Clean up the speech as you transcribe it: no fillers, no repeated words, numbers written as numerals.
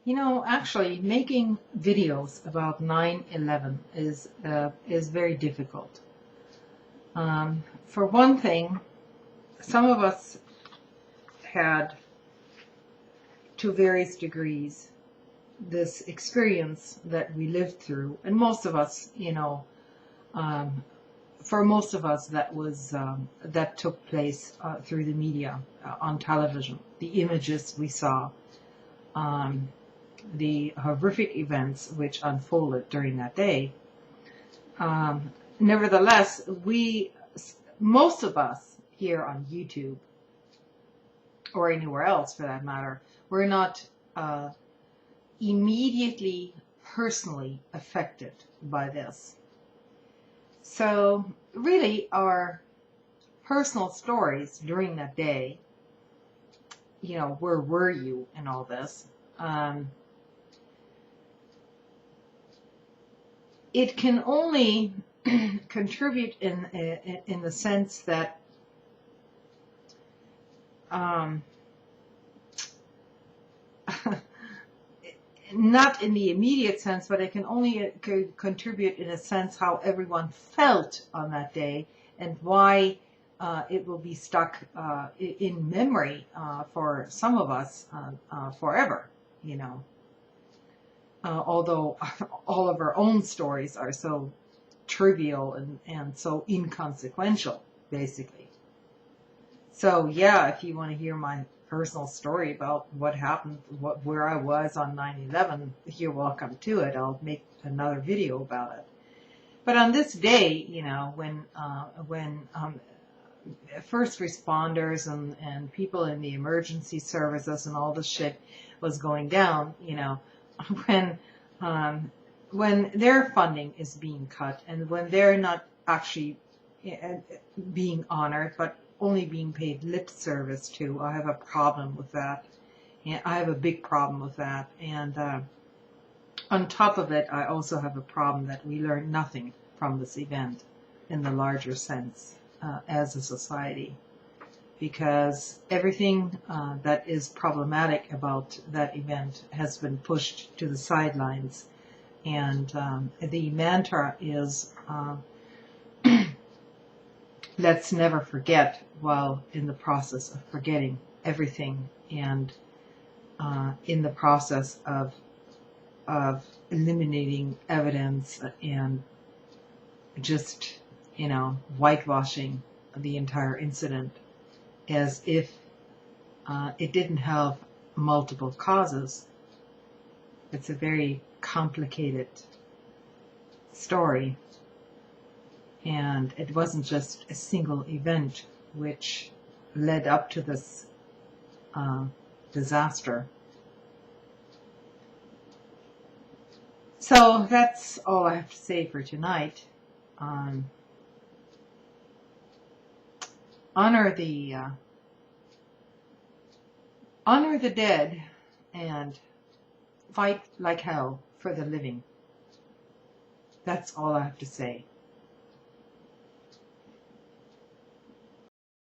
You know, actually, making videos about 9/11 is very difficult. For one thing, some of us had, to various degrees, this experience that we lived through, and most of us, for most of us, that took place through the media, on television. The images we saw, the horrific events which unfolded during that day. Nevertheless, most of us here on YouTube, or anywhere else for that matter, we're not immediately personally affected by this. So really, our personal stories during that day, where were you in all this? It can only contribute in the sense that not in the immediate sense, but it can only contribute in a sense how everyone felt on that day and why it will be stuck in memory for some of us forever, although all of our own stories are so trivial and so inconsequential, basically. So yeah, if you want to hear my personal story about what happened, where I was on 9/11, you're welcome to it. I'll make another video about it. But on this day, when first responders and people in the emergency services and all this shit was going down, when their funding is being cut and when they're not actually being honored, but only being paid lip service to, I have a problem with that. And I have a big problem with that. And on top of it, I also have a problem that we learned nothing from this event in the larger sense as a society. Because everything that is problematic about that event has been pushed to the sidelines. And the mantra is, let's never forget while in the process of forgetting everything and in the process of eliminating evidence and just, whitewashing the entire incident as if it didn't have multiple causes. It's a very complicated story. And it wasn't just a single event which led up to this disaster. So that's all I have to say for tonight. Honor the dead and fight like hell for the living. That's all I have to say.